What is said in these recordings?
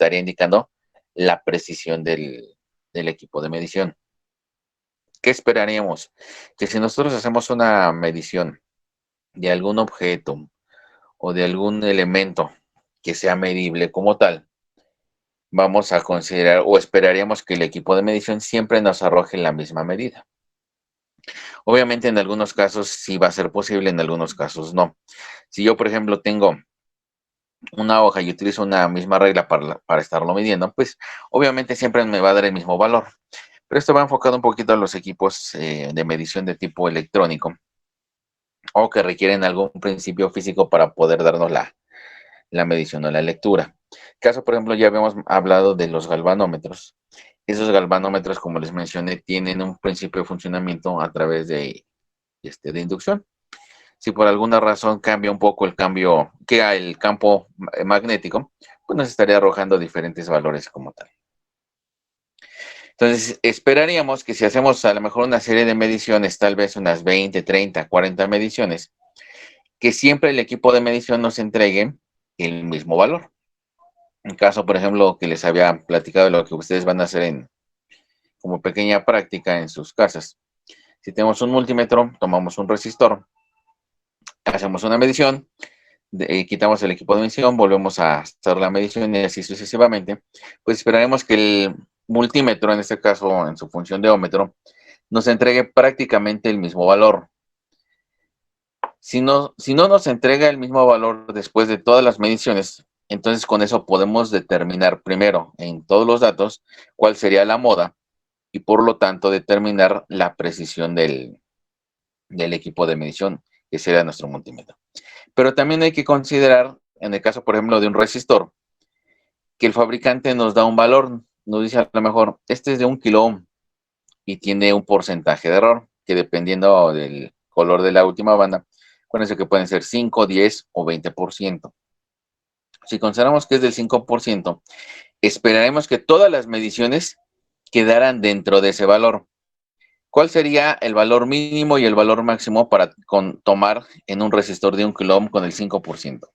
estaría indicando la precisión del equipo de medición. ¿Qué esperaríamos? Que si nosotros hacemos una medición de algún objeto o de algún elemento que sea medible como tal, vamos a considerar o esperaríamos que el equipo de medición siempre nos arroje la misma medida. Obviamente en algunos casos sí va a ser posible, en algunos casos no. Si yo, por ejemplo, tengo una hoja y utilizo una misma regla para estarlo midiendo, pues obviamente siempre me va a dar el mismo valor. Pero esto va enfocado un poquito a los equipos de medición de tipo electrónico o que requieren algún principio físico para poder darnos la medición o la lectura. Caso, por ejemplo, ya habíamos hablado de los galvanómetros. Esos galvanómetros, como les mencioné, tienen un principio de funcionamiento a través de inducción. Si por alguna razón cambia un poco el campo magnético, pues nos estaría arrojando diferentes valores como tal. Entonces, esperaríamos que si hacemos a lo mejor una serie de mediciones, tal vez unas 20, 30, 40 mediciones, que siempre el equipo de medición nos entregue el mismo valor. En caso, por ejemplo, que les había platicado de lo que ustedes van a hacer como pequeña práctica en sus casas. Si tenemos un multímetro, tomamos un resistor, hacemos una medición, quitamos el equipo de medición, volvemos a hacer la medición y así sucesivamente, pues esperaremos que el multímetro, en este caso en su función de ómetro, nos entregue prácticamente el mismo valor. Si no nos entrega el mismo valor después de todas las mediciones, entonces con eso podemos determinar primero en todos los datos cuál sería la moda y por lo tanto determinar la precisión del equipo de medición, que será nuestro multímetro. Pero también hay que considerar, en el caso, por ejemplo, de un resistor, que el fabricante nos da un valor, nos dice a lo mejor, este es de 1 kilo y tiene un porcentaje de error, que dependiendo del color de la última banda, acuérdense que pueden ser 5, 10 o 20%. Si consideramos que es del 5%, esperaremos que todas las mediciones quedaran dentro de ese valor. ¿Cuál sería el valor mínimo y el valor máximo para tomar en un resistor de 1 kilo con el 5%?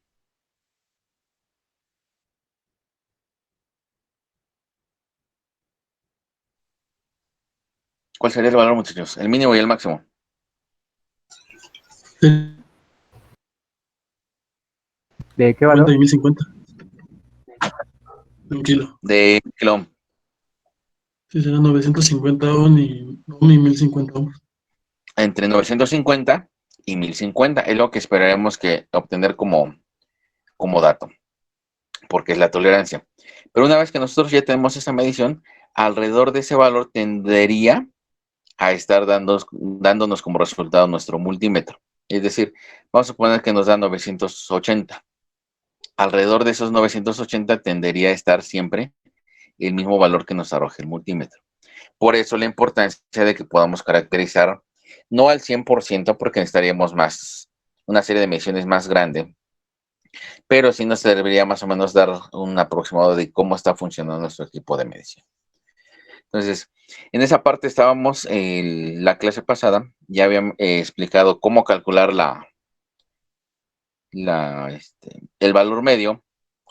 ¿Cuál sería el valor, muchachos? El mínimo y el máximo. ¿De qué valor? De 1050. De 1 kilo. De 1 kilo. Sí, será 950 ohm y 1050 ohm. Entre 950 y 1050 es lo que esperaremos que obtener como dato, porque es la tolerancia. Pero una vez que nosotros ya tenemos esa medición, alrededor de ese valor tendería a estar dándonos como resultado nuestro multímetro. Es decir, vamos a suponer que nos da 980. Alrededor de esos 980 tendería a estar siempre el mismo valor que nos arroje el multímetro. Por eso la importancia de que podamos caracterizar, no al 100%, porque necesitaríamos una serie de mediciones más grande, pero sí nos serviría más o menos dar un aproximado de cómo está funcionando nuestro equipo de medición. Entonces, en esa parte estábamos, la clase pasada, ya habían explicado cómo calcular el valor medio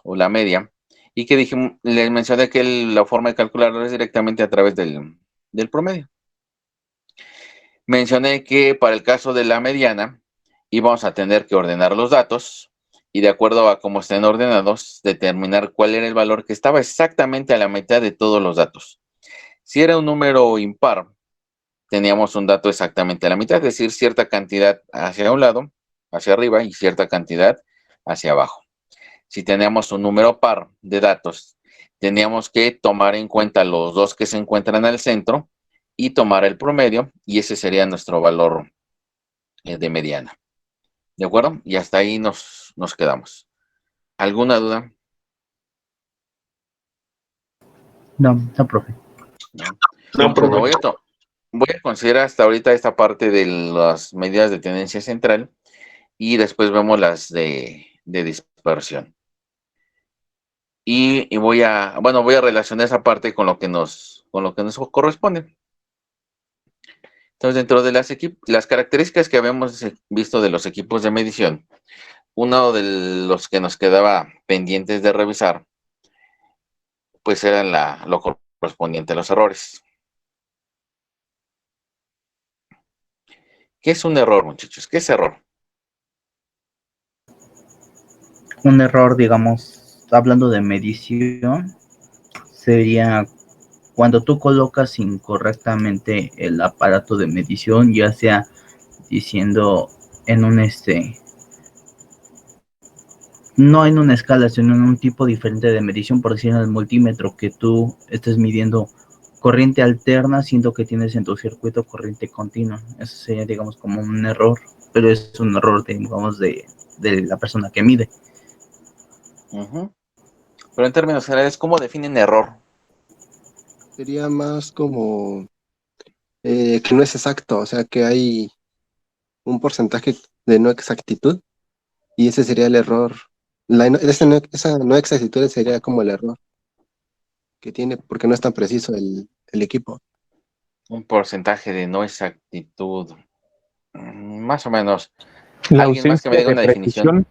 o la media, y que les mencioné que la forma de calcularlo es directamente a través del promedio. Mencioné que para el caso de la mediana íbamos a tener que ordenar los datos y de acuerdo a cómo estén ordenados, determinar cuál era el valor que estaba exactamente a la mitad de todos los datos. Si era un número impar, teníamos un dato exactamente a la mitad, es decir, cierta cantidad hacia un lado, hacia arriba, y cierta cantidad hacia abajo. Si teníamos un número par de datos, teníamos que tomar en cuenta los dos que se encuentran al centro y tomar el promedio, y ese sería nuestro valor de mediana. ¿De acuerdo? Y hasta ahí nos quedamos. ¿Alguna duda? No, profe. No, Bueno, profe. voy a considerar hasta ahorita esta parte de las medidas de tendencia central y después vemos las de dispersión. Y voy a relacionar esa parte con lo que nos corresponde. Entonces, dentro de las características que habíamos visto de los equipos de medición, uno de los que nos quedaba pendientes de revisar pues era lo correspondiente a los errores. ¿Qué es un error, muchachos? ¿Qué es error? Un error, digamos, hablando de medición, sería cuando tú colocas incorrectamente el aparato de medición, ya sea diciendo en un no en una escala, sino en un tipo diferente de medición, por decir en el multímetro, que tú estés midiendo corriente alterna, siendo que tienes en tu circuito corriente continua. Eso sería, digamos, como un error, pero es un error, digamos, de la persona que mide. Pero en términos generales, ¿cómo definen error? Sería más como que no es exacto, o sea que hay un porcentaje de no exactitud y ese sería el error. Esa no exactitud sería como el error que tiene porque no es tan preciso el equipo. Un porcentaje de no exactitud. Más o menos. La ¿Alguien más que me ausencia diga de una definición? precisión.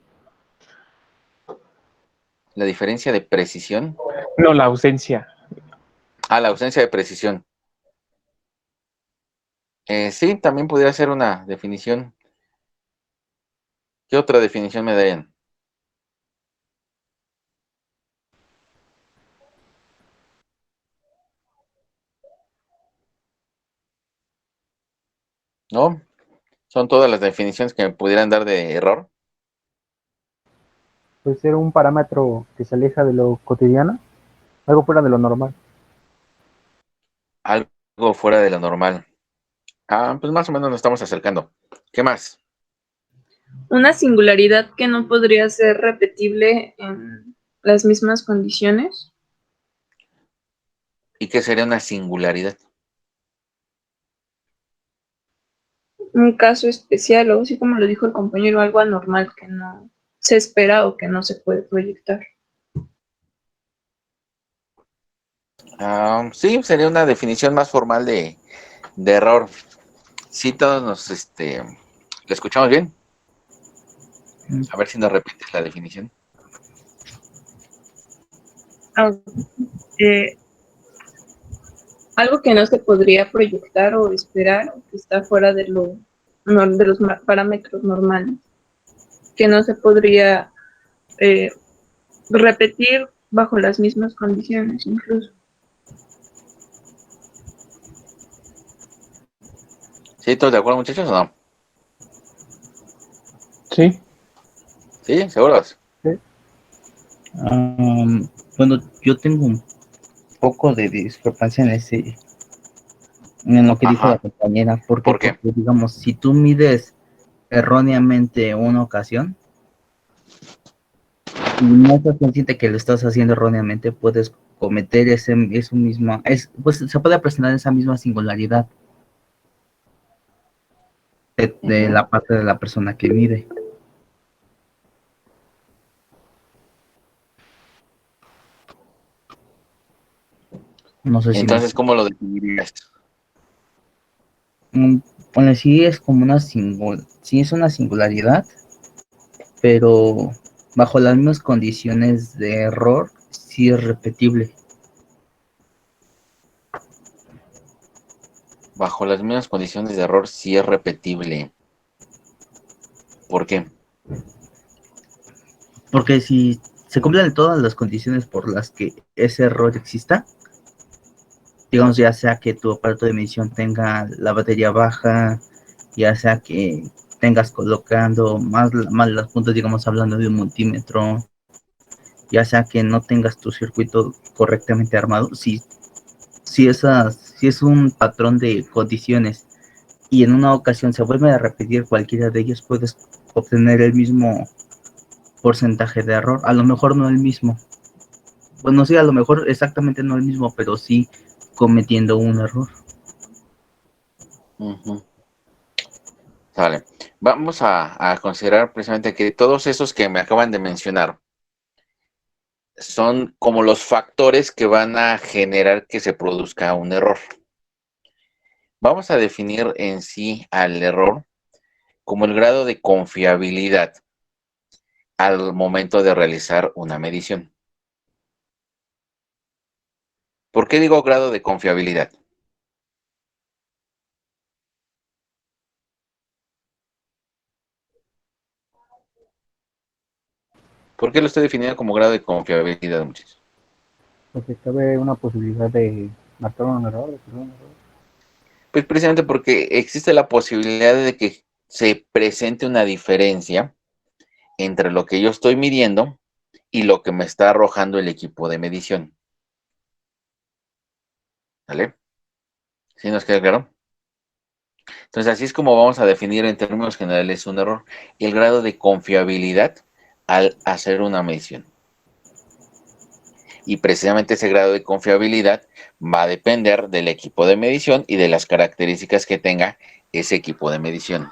¿La diferencia de precisión? No, la ausencia. La ausencia de precisión. Sí, también podría ser una definición. ¿Qué otra definición me darían? ¿No? Son todas las definiciones que me pudieran dar de error. Puede ser un parámetro que se aleja de lo cotidiano, algo fuera de lo normal. Algo fuera de lo normal. Pues más o menos nos estamos acercando. ¿Qué más? Una singularidad que no podría ser repetible en las mismas condiciones. ¿Y qué sería una singularidad? Un caso especial, o así como lo dijo el compañero, algo anormal que no se espera o que no se puede proyectar. Sí, sería una definición más formal de error. Sí, todos ¿lo escuchamos bien? A ver si nos repites la definición. Eh, Algo que no se podría proyectar o esperar, o que está fuera de de los parámetros normales, que no se podría repetir bajo las mismas condiciones incluso. ¿Sí, todos de acuerdo, muchachos, o no? Sí. ¿Sí? ¿Seguros? Bueno, yo tengo un poco de discrepancia en lo que dijo la Ajá. compañera. ¿Por qué? ¿Por qué? Porque, digamos, si tú mides erróneamente una ocasión y no estás consciente que lo estás haciendo erróneamente, puedes cometer eso mismo, pues se puede presentar esa misma singularidad de la parte de la persona que mide. No sé si Entonces, ¿cómo lo definirías? bueno, sí es como sí es una singularidad, pero bajo las mismas condiciones de error, sí es repetible. Bajo las mismas condiciones de error, sí es repetible. ¿Por qué? Porque si se cumplen todas las condiciones por las que ese error exista, digamos, ya sea que tu aparato de medición tenga la batería baja, ya sea que tengas colocando más las puntas, digamos, hablando de un multímetro, ya sea que no tengas tu circuito correctamente armado, si es un patrón de condiciones y en una ocasión se vuelve a repetir cualquiera de ellos, puedes obtener el mismo porcentaje de error, a lo mejor no el mismo, bueno, sí, a lo mejor exactamente no el mismo, pero sí cometiendo un error. Vale. Vamos a considerar precisamente que todos esos que me acaban de mencionar son como los factores que van a generar que se produzca un error. Vamos a definir en sí al error como el grado de confiabilidad al momento de realizar una medición. ¿Por qué digo grado de confiabilidad? ¿Por qué lo estoy definiendo como grado de confiabilidad, muchachos? Porque cabe una posibilidad de marcar un error, de hacer un error. Pues precisamente porque existe la posibilidad de que se presente una diferencia entre lo que yo estoy midiendo y lo que me está arrojando el equipo de medición. ¿Vale? ¿Sí nos queda claro? Entonces, así es como vamos a definir en términos generales un error, el grado de confiabilidad al hacer una medición. Y precisamente ese grado de confiabilidad va a depender del equipo de medición y de las características que tenga ese equipo de medición.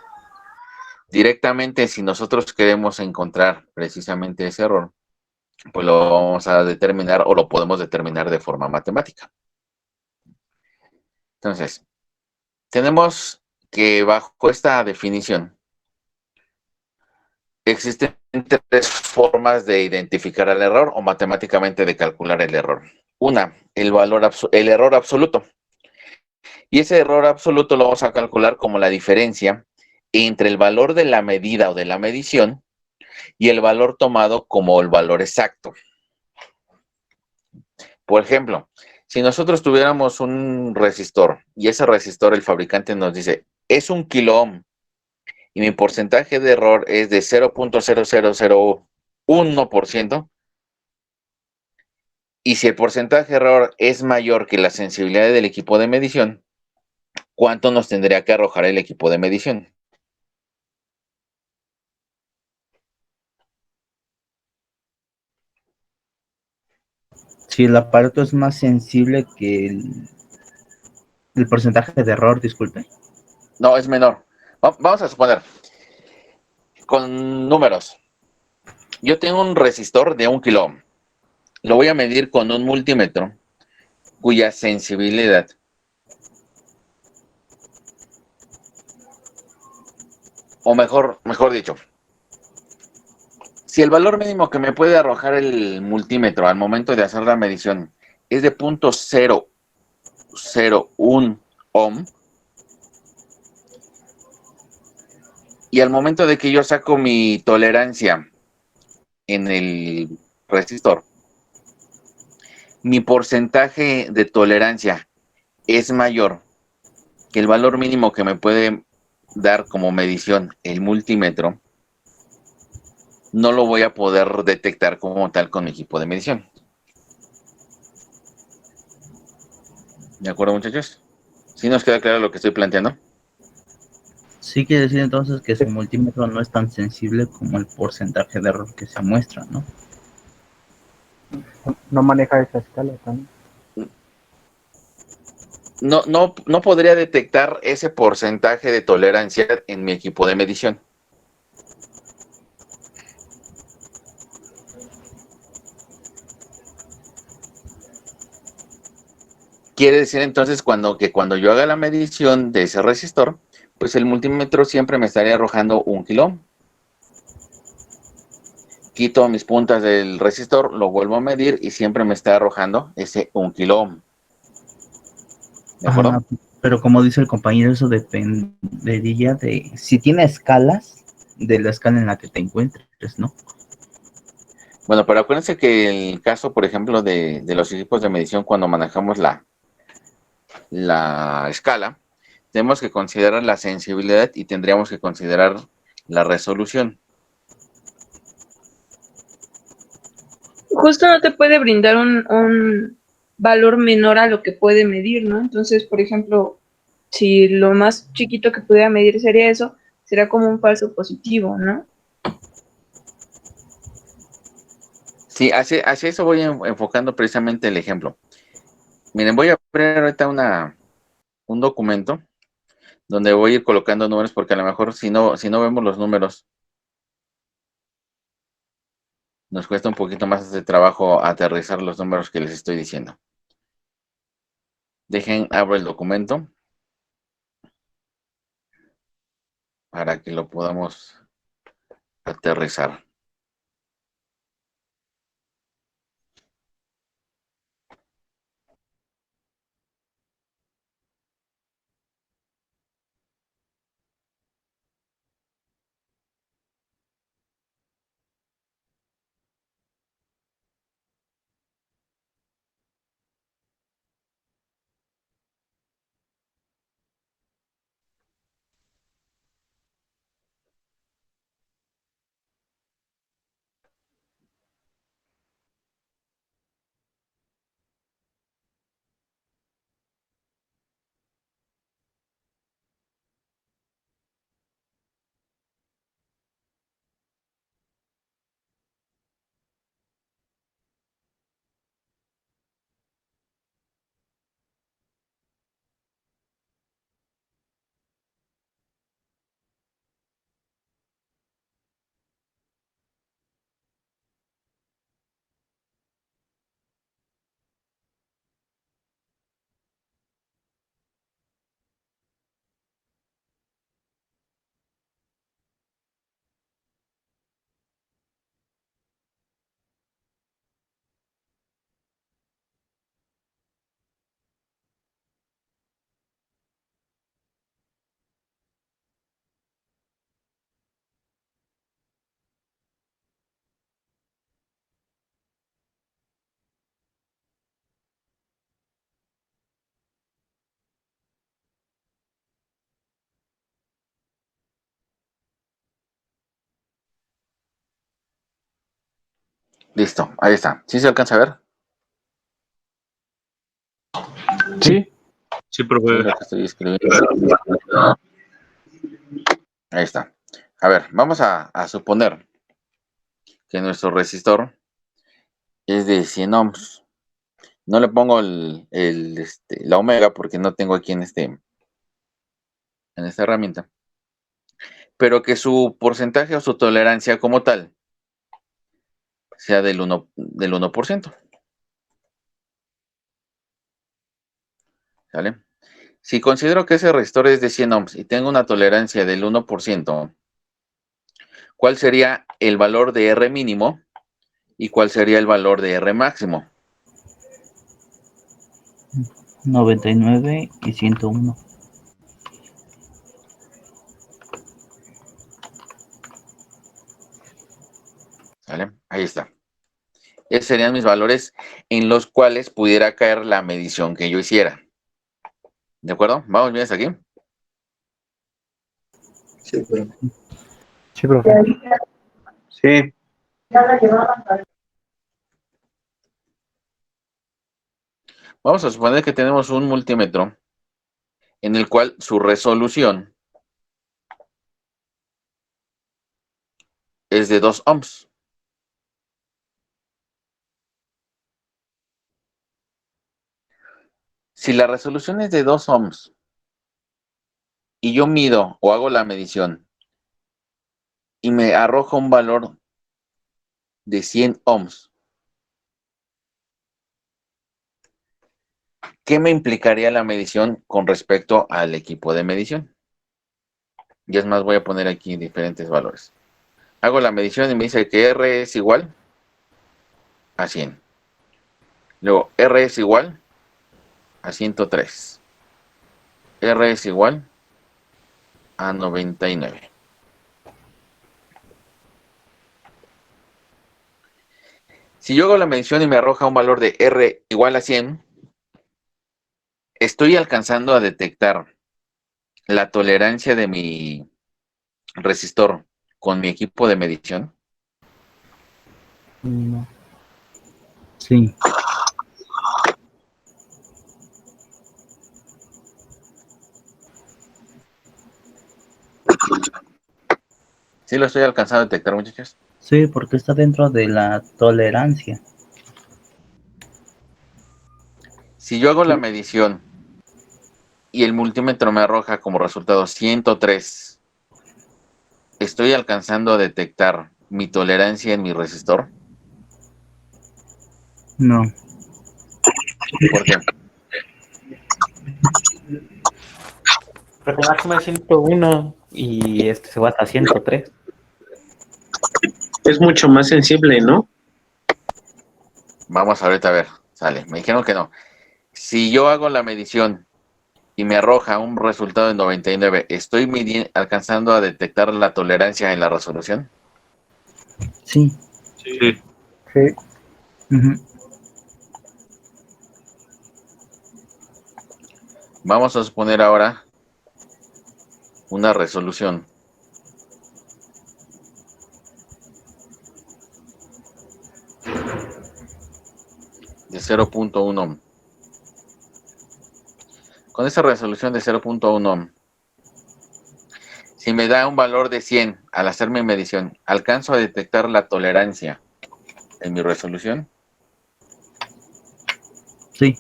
Directamente, si nosotros queremos encontrar precisamente ese error, pues lo vamos a determinar o lo podemos determinar de forma matemática. Entonces, tenemos que bajo esta definición existen tres formas de identificar el error o matemáticamente de calcular el error. Una, el error absoluto. Y ese error absoluto lo vamos a calcular como la diferencia entre el valor de la medida o de la medición y el valor tomado como el valor exacto. Por ejemplo, si nosotros tuviéramos un resistor y ese resistor el fabricante nos dice es 1 kilo ohm y mi porcentaje de error es de 0.0001%, y si el porcentaje de error es mayor que la sensibilidad del equipo de medición, ¿cuánto nos tendría que arrojar el equipo de medición? Si el aparato es más sensible que el porcentaje de error, disculpe. No, es menor. Vamos a suponer, con números. Yo tengo un resistor de 1 kilo ohm. Lo voy a medir con un multímetro cuya sensibilidad o mejor dicho, si el valor mínimo que me puede arrojar el multímetro al momento de hacer la medición es de 0.001 ohm, y al momento de que yo saco mi tolerancia en el resistor, mi porcentaje de tolerancia es mayor que el valor mínimo que me puede dar como medición el multímetro, no lo voy a poder detectar como tal con mi equipo de medición. ¿De acuerdo, muchachos? ¿Sí nos queda claro lo que estoy planteando? Sí quiere decir entonces que su multímetro no es tan sensible como el porcentaje de error que se muestra, ¿no? No maneja esa escala también. No podría detectar ese porcentaje de tolerancia en mi equipo de medición. Quiere decir entonces que cuando yo haga la medición de ese resistor, pues el multímetro siempre me estaría arrojando 1 kilo ohm. Quito mis puntas del resistor, lo vuelvo a medir y siempre me está arrojando ese 1 kilo ohm. ¿De acuerdo? Pero como dice el compañero, eso dependería de si tiene escalas de la escala en la que te encuentres, ¿no? Bueno, pero acuérdense que el caso, por ejemplo, de los equipos de medición, cuando manejamos la escala, tenemos que considerar la sensibilidad y tendríamos que considerar la resolución. Justo no te puede brindar un valor menor a lo que puede medir, ¿no? Entonces, por ejemplo, si lo más chiquito que pudiera medir sería eso, será como un falso positivo, ¿no? Sí, hacia eso voy enfocando precisamente el ejemplo. Miren, voy a abrir ahorita un documento donde voy a ir colocando números porque a lo mejor si no vemos los números, nos cuesta un poquito más de trabajo aterrizar los números que les estoy diciendo. Abro el documento para que lo podamos aterrizar. Listo, ahí está. ¿Sí se alcanza a ver? Sí, sí, Sí, profe. lo que estoy escribiendo. Ahí está. A ver, vamos a suponer que nuestro resistor es de 100 ohms. No le pongo la omega porque no tengo aquí en esta herramienta. Pero que su porcentaje o su tolerancia como tal sea del 1%. ¿Sale? Si considero que ese resistor es de 100 ohms y tengo una tolerancia del 1%, ¿cuál sería el valor de R mínimo y cuál sería el valor de R máximo? 99 y 101. ¿Sale? Ahí está. Esos serían mis valores en los cuales pudiera caer la medición que yo hiciera. ¿De acuerdo? ¿Vamos bien hasta aquí? Sí, pero Sí, profe. Sí. Vamos a suponer que tenemos un multímetro en el cual su resolución es de 2 ohms. Si la resolución es de 2 ohms y yo mido o hago la medición y me arroja un valor de 100 ohms, ¿qué me implicaría la medición con respecto al equipo de medición? Y es más, voy a poner aquí diferentes valores. Hago la medición y me dice que R es igual a 100. Luego, R es igual a 103. R es igual a 99. Si yo hago la medición y me arroja un valor de R igual a 100, estoy alcanzando a detectar la tolerancia de mi resistor con mi equipo de medición. No. Sí. ¿Sí lo estoy alcanzando a detectar, muchachos? Sí, porque está dentro de la tolerancia. Si yo hago la medición y el multímetro me arroja como resultado 103, ¿estoy alcanzando a detectar mi tolerancia en mi resistor? No. ¿Por qué? Pero el máximo es 101 y este se va hasta 103. Es mucho más sensible, ¿no? Vamos ahorita a ver. Sale. Me dijeron que no. Si yo hago la medición y me arroja un resultado de 99, ¿estoy alcanzando a detectar la tolerancia en la resolución? Sí. Sí. Sí. Ujú. Vamos a suponer ahora una resolución de 0.1 ohm. Con esa resolución de 0.1 ohm, si me da un valor de 100 al hacer mi medición, ¿alcanzo a detectar la tolerancia en mi resolución? Sí.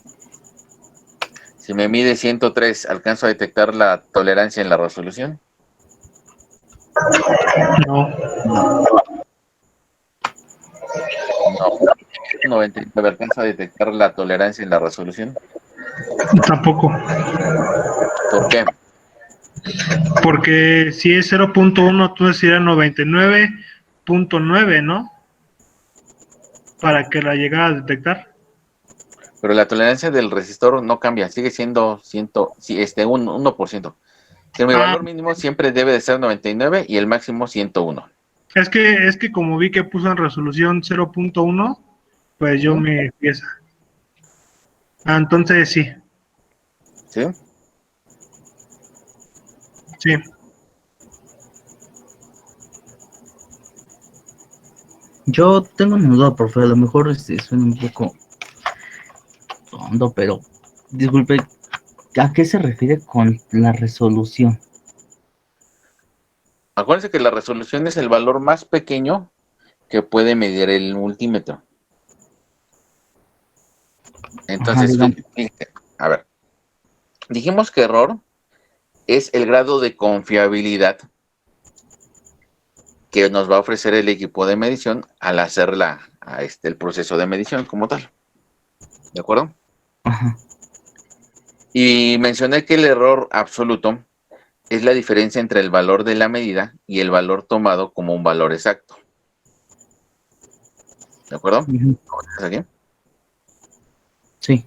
Si me mide 103, ¿alcanzo a detectar la tolerancia en la resolución? No, No. No. 99, ¿alcanza a detectar la tolerancia en la resolución? tampoco. ¿Por qué? Porque si es 0.1, entonces sería 99.9, ¿no? Para que la llegara a detectar. Pero la tolerancia del resistor no cambia, sigue siendo 100, sí, un 1%. Que mi Ah, valor mínimo siempre debe de ser 99 y el máximo 101. es que como vi que puso en resolución 0.1, pues yo ¿Mm? me empieza. Ah, entonces sí, ¿Sí? sí. Yo tengo una duda, profe, a lo mejor suena un poco tonto, pero disculpe, ¿a qué se refiere con la resolución? Acuérdense que la resolución es el valor más pequeño que puede medir el multímetro. Ajá, Entonces, digamos. a ver, dijimos que error es el grado de confiabilidad que nos va a ofrecer el equipo de medición al hacer el proceso de medición como tal. ¿De acuerdo? Ajá. Y mencioné que el error absoluto es la diferencia entre el valor de la medida y el valor tomado como un valor exacto. ¿De acuerdo? Ujú. ¿Estás aquí? Sí.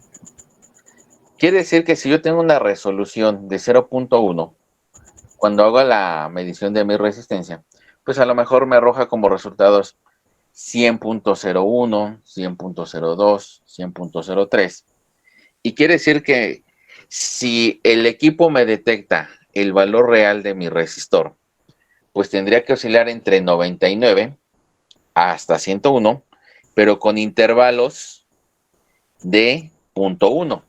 Quiere decir que si yo tengo una resolución de 0.1, cuando hago la medición de mi resistencia, pues a lo mejor me arroja como resultados 100.01, 100.02, 100.03. Y quiere decir que si el equipo me detecta el valor real de mi resistor, pues tendría que oscilar entre 99 hasta 101, pero con intervalos de 0.1.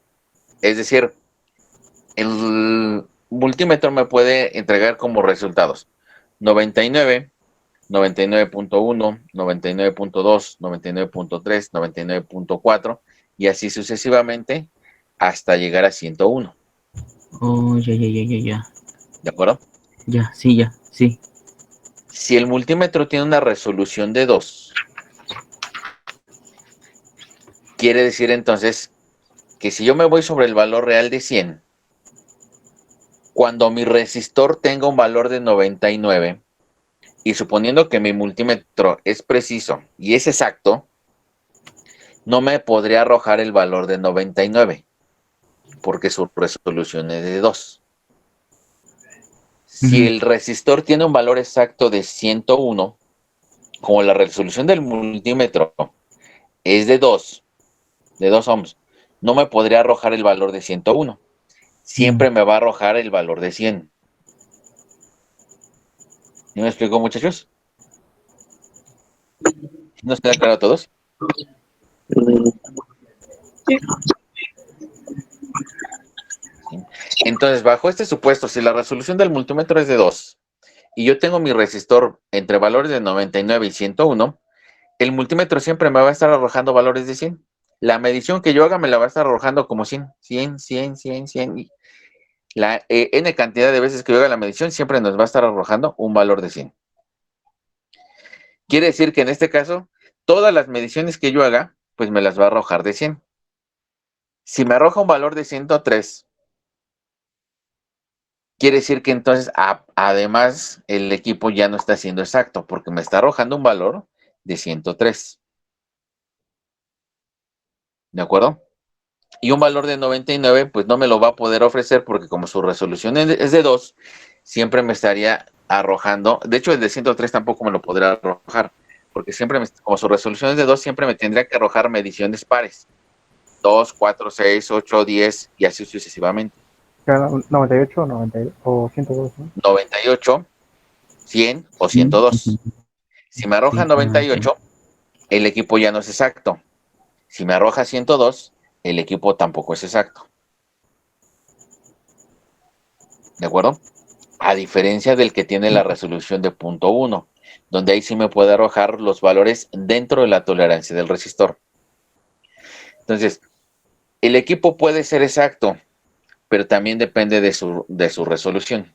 Es decir, el multímetro me puede entregar como resultados 99, 99.1, 99.2, 99.3, 99.4 y así sucesivamente hasta llegar a 101. Oh, ya. ¿De acuerdo? Ya, sí, ya, sí. Si el multímetro tiene una resolución de 2, quiere decir entonces que si yo me voy sobre el valor real de 100, cuando mi resistor tenga un valor de 99, y suponiendo que mi multímetro es preciso y es exacto, no me podría arrojar el valor de 99, porque su resolución es de 2. Si Ujú. el resistor tiene un valor exacto de 101, como la resolución del multímetro es de 2 ohms, no me podría arrojar el valor de 101. Siempre me va a arrojar el valor de 100. ¿No me explico, muchachos? ¿Nos queda claro a todos? Sí. ¿Sí? Entonces, bajo este supuesto, si la resolución del multímetro es de 2 y yo tengo mi resistor entre valores de 99 y 101, el multímetro siempre me va a estar arrojando valores de 100. La medición que yo haga me la va a estar arrojando como 100, 100, 100, 100, 100. Y la n cantidad de veces que yo haga la medición siempre nos va a estar arrojando un valor de 100. Quiere decir que en este caso, todas las mediciones que yo haga, pues me las va a arrojar de 100. Si me arroja un valor de 103, quiere decir que entonces, además, el equipo ya no está siendo exacto, porque me está arrojando un valor de 103. ¿De acuerdo? Y un valor de 99, pues no me lo va a poder ofrecer porque como su resolución es de 2, siempre me estaría arrojando. De hecho, el de 103 tampoco me lo podrá arrojar, porque siempre, como su resolución es de 2, siempre me tendría que arrojar mediciones pares. 2, 4, 6, 8, 10 y así sucesivamente. Era 98 o 102, ¿no? 98, 100 o Sí. 102. Si me arroja Sí, ah, ok. 98, el equipo ya no es exacto. Si me arroja 102, el equipo tampoco es exacto. ¿De acuerdo? A diferencia del que tiene la resolución de 0.1, donde ahí sí me puede arrojar los valores dentro de la tolerancia del resistor. Entonces, el equipo puede ser exacto, pero también depende de su resolución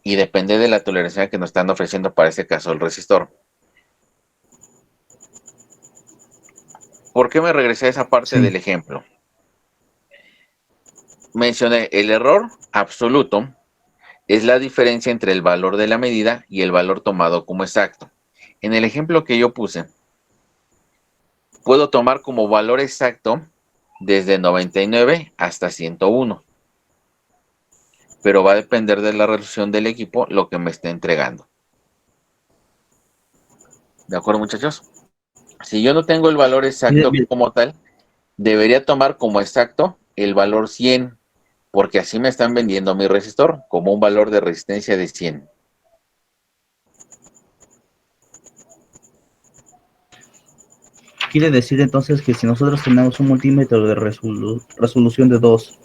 y depende de la tolerancia que nos están ofreciendo para este caso el resistor. ¿Por qué me regresé a esa parte Sí. del ejemplo? Mencioné el error absoluto es la diferencia entre el valor de la medida y el valor tomado como exacto. En el ejemplo que yo puse, puedo tomar como valor exacto desde 99 hasta 101, pero va a depender de la resolución del equipo lo que me esté entregando. ¿De acuerdo, muchachos? Si yo no tengo el valor Mira, exacto mira, como tal, debería tomar como exacto el valor 100, porque así me están vendiendo mi resistor como un valor de resistencia de 100. quiere decir entonces que si nosotros tenemos un multímetro de resolución de 2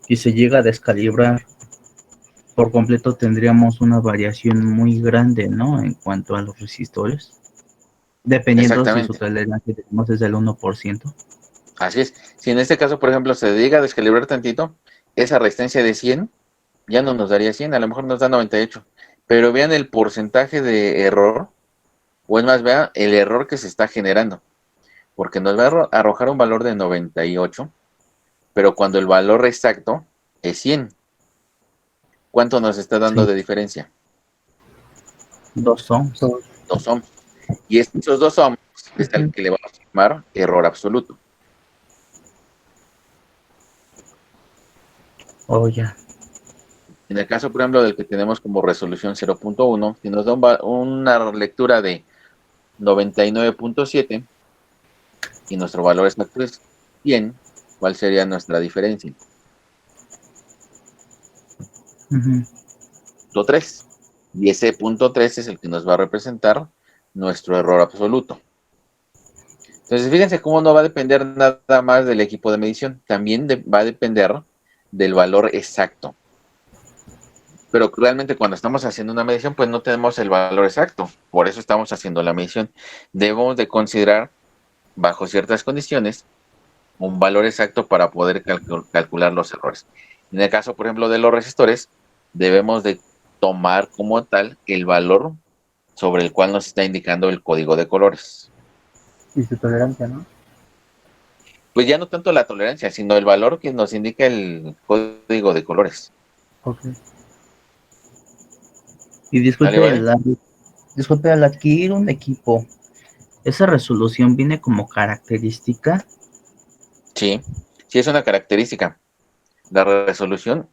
y se llega a descalibrar por completo, tendríamos una variación muy grande, ¿no? En cuanto a los resistores, dependiendo si su Exactamente. tolerancia tenemos es del 1%. Así es. Si en este caso, por ejemplo, se llega a descalibrar tantito, esa resistencia de 100 ya no nos daría 100, a lo mejor nos da 98. Pero vean el porcentaje de error, o es más, vean el error que se está generando. Porque nos va a arrojar un valor de 98, pero cuando el valor exacto es 100, ¿cuánto nos está dando Sí, de diferencia? 2 ohms. 2 ohms. Y estos 2 ohms es el que le vamos a llamar error absoluto. Oh, ya. En el caso, por ejemplo, del que tenemos como resolución 0.1, si nos da una lectura de 99.7 y nuestro valor exacto es 100, ¿cuál sería nuestra diferencia? Ujú. Punto 3. Y ese punto 3 es el que nos va a representar nuestro error absoluto. Entonces, fíjense cómo no va a depender nada más del equipo de medición, también va a depender del valor exacto. Pero realmente cuando estamos haciendo una medición, pues no tenemos el valor exacto. Por eso estamos haciendo la medición. Debemos de considerar, bajo ciertas condiciones, un valor exacto para poder calcular los errores. En el caso, por ejemplo, de los resistores, debemos de tomar como tal el valor sobre el cual nos está indicando el código de colores. Y su tolerancia, ¿no? Pues ya no tanto la tolerancia, sino el valor que nos indica el código de colores. Ok. Y disculpe, ¿Vale? disculpe, al adquirir un equipo, ¿esa resolución viene como característica? Sí, sí es una característica. La resolución,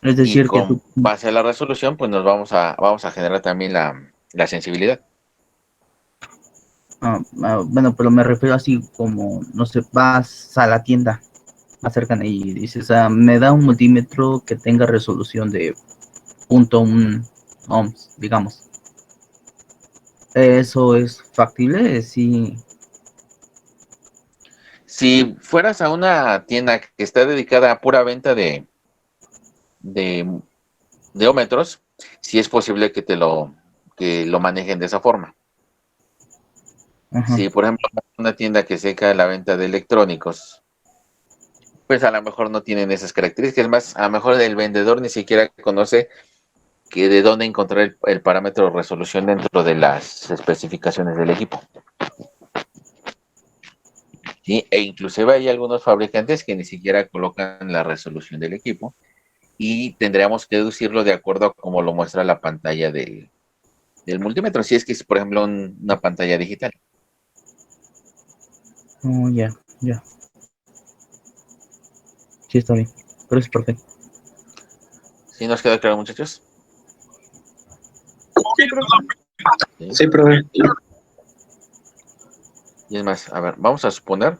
Es y decir, que con base a la resolución, pues nos vamos a generar también la sensibilidad. bueno, pero me refiero así como, no sé, vas a la tienda, acercan y dices, me da un multímetro que tenga resolución de 0.1 ohms, digamos. ¿Eso es factible? Sí. Si fueras a una tienda que está dedicada a pura venta de ómetros, sí es posible que lo manejen de esa forma. Ajá. Si, por ejemplo, una tienda que se dedica a la venta de electrónicos, pues a lo mejor no tienen esas características. Es más, a lo mejor el vendedor ni siquiera conoce que de dónde encontrar el parámetro de resolución dentro de las especificaciones del equipo. ¿Sí? E inclusive hay algunos fabricantes que ni siquiera colocan la resolución del equipo y tendríamos que deducirlo de acuerdo a cómo lo muestra la pantalla del multímetro, si es que es, por ejemplo, una pantalla digital. Oh, ya, ya. Sí, está bien. Pero es perfecto. ¿Sí nos queda claro, muchachos? ¿Sí? Sí, profe. Y es más, a ver, vamos a suponer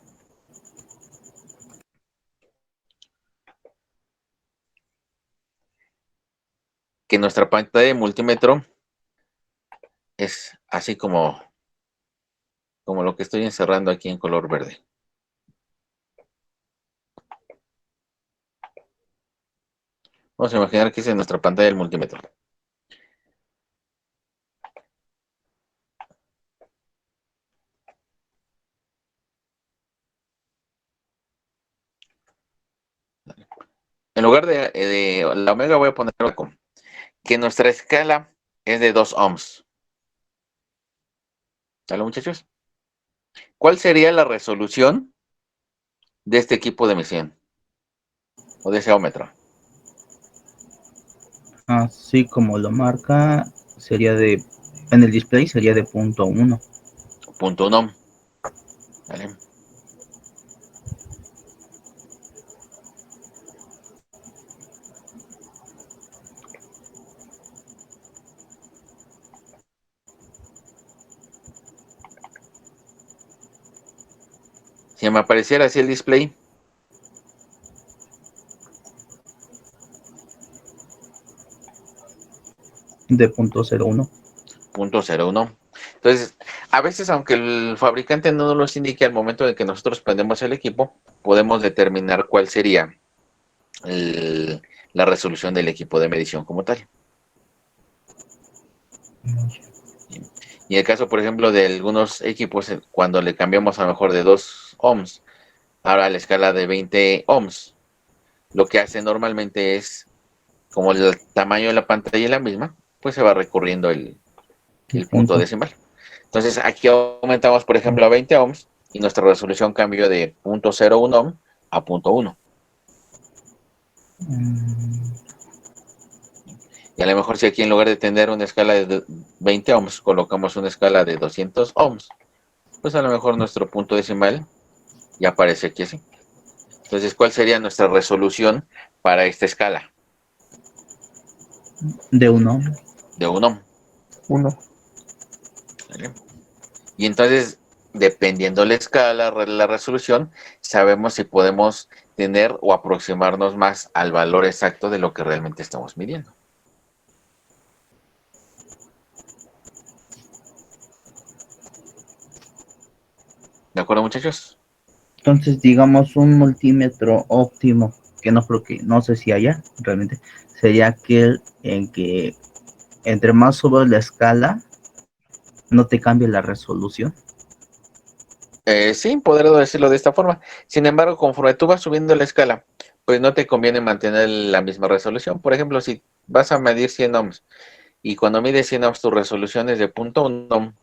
que nuestra pantalla de multímetro es así como lo que estoy encerrando aquí en color verde. Vamos a imaginar que es en nuestra pantalla del multímetro. En lugar de la omega voy a poner que nuestra escala es de 2 ohms. ¿Sale, muchachos? ¿Cuál sería la resolución de este equipo de medición? O de ese ómetro. Así como lo marca, sería en el display sería de 0.1. Punto 1 ohm. ¿Vale? Si me apareciera así el display, De 0.01. 0.01. Entonces, A veces, aunque el fabricante no nos los indique al momento de que nosotros prendemos el equipo, podemos determinar cuál sería la resolución del equipo de medición como tal. Y en el caso, por ejemplo, de algunos equipos, cuando le cambiamos a lo mejor de 2 ohms, ahora a la escala de 20 ohms, lo que hace normalmente es, como el tamaño de la pantalla es la misma, pues se va recorriendo el punto decimal. Entonces aquí aumentamos, por ejemplo, a 20 ohms y nuestra resolución cambió de 0.01 ohm a 0.1. Y a lo mejor si aquí en lugar de tener una escala de 20 ohms, colocamos una escala de 200 ohms, pues a lo mejor nuestro punto decimal ya aparece aquí así. Entonces, ¿cuál sería nuestra resolución para esta escala? De 1 ohm. De 1 ohm. 1. ¿Vale? Y entonces, dependiendo la escala, la resolución, sabemos si podemos tener o aproximarnos más al valor exacto de lo que realmente estamos midiendo. ¿De acuerdo, muchachos? Entonces, digamos, un multímetro óptimo, que no creo que, no sé si haya realmente, sería aquel en que entre más subas la escala, no te cambie la resolución. Sí, podría decirlo de esta forma. Sin embargo, conforme tú vas subiendo la escala, pues no te conviene mantener la misma resolución. Por ejemplo, si vas a medir 100 ohms y cuando mides 100 ohms tu resolución es de 0.1 ohm,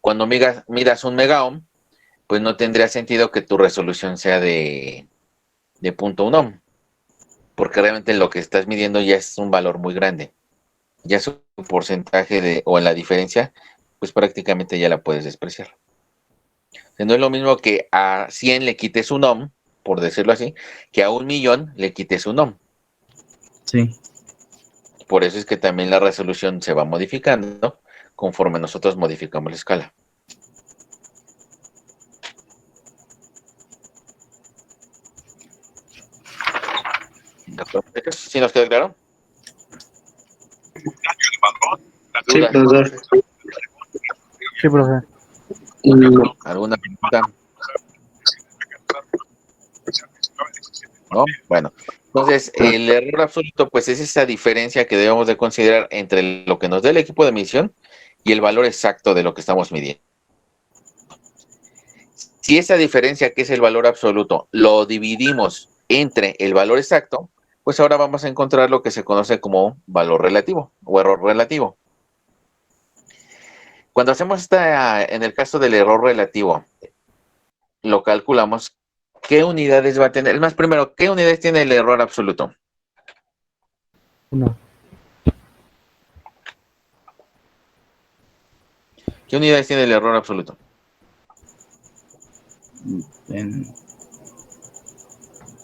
cuando midas 1 mega ohm, pues no tendría sentido que tu resolución sea de 0.1 ohm, porque realmente lo que estás midiendo ya es un valor muy grande. Ya su porcentaje o en la diferencia, pues prácticamente ya la puedes despreciar. No es lo mismo que a 100 le quites 1 ohm, por decirlo así, que a 1.000.000 le quites 1 ohm. Sí. Por eso es que también la resolución se va modificando conforme nosotros modificamos la escala. ¿Sí nos queda claro? Sí, profesor. Sí, profe. ¿Alguna pregunta? ¿No? Bueno, entonces el error absoluto pues es esa diferencia que debemos de considerar entre lo que nos da el equipo de medición y el valor exacto de lo que estamos midiendo. Si esa diferencia, que es el valor absoluto, lo dividimos entre el valor exacto, pues ahora vamos a encontrar lo que se conoce como valor relativo o error relativo. Cuando hacemos en el caso del error relativo, lo calculamos, ¿qué unidades va a tener? Es más, primero, ¿qué unidades tiene el error absoluto? 1. ¿Qué unidades tiene el error absoluto? En